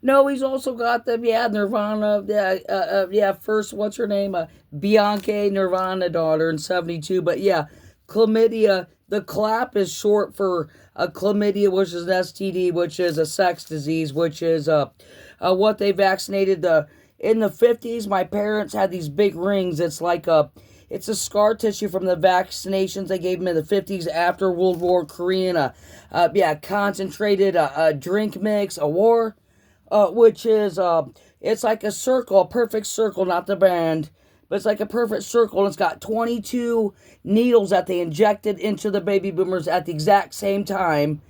No, he's also got them. Yeah, Nirvana. Yeah. First, what's her name? Bianca Nirvana daughter in '72. But yeah, chlamydia. The clap is short for chlamydia, which is an STD, which is a sex disease, which is what they vaccinated the in the '50s. My parents had these big rings. It's a scar tissue from the vaccinations they gave them in the '50s after World War Korean. Yeah, concentrated drink mix, a war which is it's like a circle, a perfect circle, not the band, but it's like a perfect circle, and it's got 22 needles that they injected into the baby boomers at the exact same time,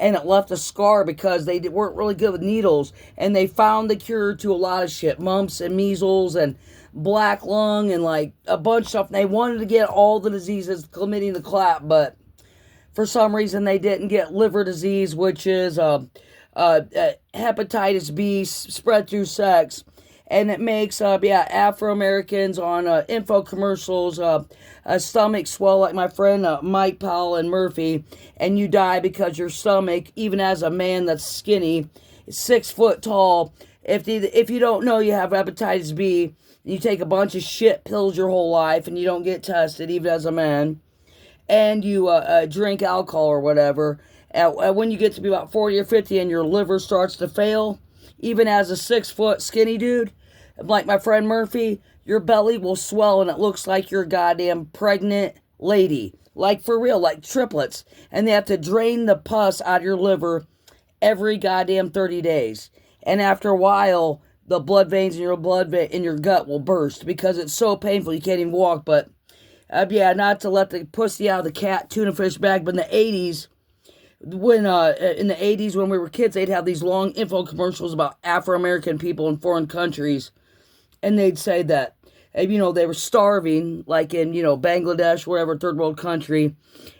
and it left a scar because they weren't really good with needles, and they found the cure to a lot of shit, mumps and measles and black lung and like a bunch of stuff. And they wanted to get all the diseases, chlamydia and the clap, but for some reason they didn't get liver disease, which is hepatitis B spread through sex, and it makes Afro Americans on info commercials stomach swell like my friend Mike Powell and Murphy, and you die because your stomach, even as a man that's skinny, is 6 foot tall. If you don't know you have hepatitis B, you take a bunch of shit pills your whole life and you don't get tested even as a man, and you drink alcohol or whatever, when you get to be about 40 or 50 and your liver starts to fail, even as a 6 foot skinny dude, like my friend Murphy, your belly will swell and it looks like you're a goddamn pregnant lady. Like for real, like triplets. And they have to drain the pus out of your liver every goddamn 30 days. And after a while, the blood veins in in your gut will burst because it's so painful you can't even walk. But yeah, not to let the pussy out of the cat tuna fish bag, but in the 80s, when we were kids, they'd have these long info commercials about Afro-American people in foreign countries, and they'd say that, they were starving, like in, Bangladesh, whatever, third world country,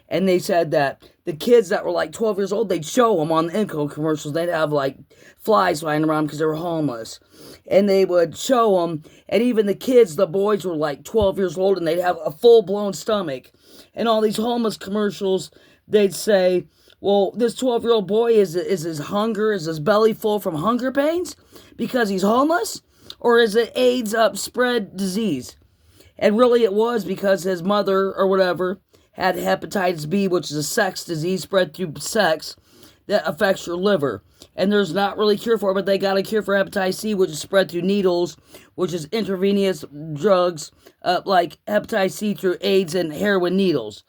and they said that the kids that were like 12 years old, they'd show them on the info commercials, they'd have like flies flying around because they were homeless, and they would show them, and even the kids, the boys were like 12 years old, and they'd have a full-blown stomach, and all these homeless commercials, they'd say, well, this 12-year-old boy, is his belly full from hunger pains because he's homeless? Or is it AIDS spread disease? And really it was because his mother or whatever had hepatitis B, which is a sex disease spread through sex that affects your liver. And there's not really a cure for it, but they got a cure for hepatitis C, which is spread through needles, which is intravenous drugs like hepatitis C through AIDS and heroin needles.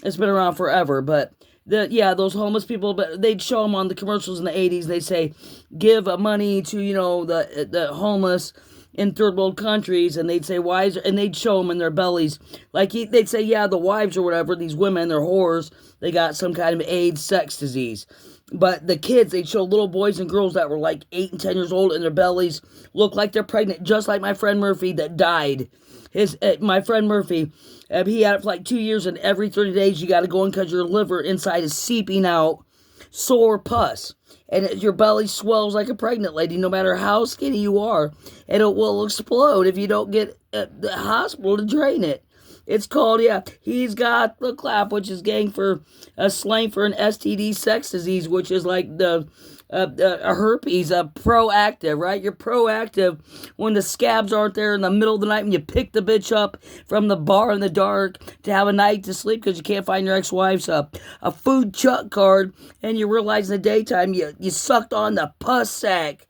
It's been around forever, but those homeless people, but they'd show them on the commercials in the '80s. They say, give money to the homeless in third world countries, and they'd say, why is and they'd show them in their bellies, like they'd say, yeah, the wives or whatever, these women, they're whores, they got some kind of AIDS sex disease. But the kids, they'd show little boys and girls that were like 8 and 10 years old, and their bellies look like they're pregnant, just like my friend Murphy that died. My friend Murphy, he had it for like 2 years, and every 30 days you got to go in because your liver inside is seeping out sore pus, and your belly swells like a pregnant lady, no matter how skinny you are, and it will explode if you don't get the hospital to drain it. It's called, he's got the clap, which is slang for an STD sex disease, which is like the a herpes, proactive, right? You're proactive when the scabs aren't there in the middle of the night when you pick the bitch up from the bar in the dark to have a night to sleep because you can't find your ex-wife's a food chuck card, and you realize in the daytime you sucked on the pus sack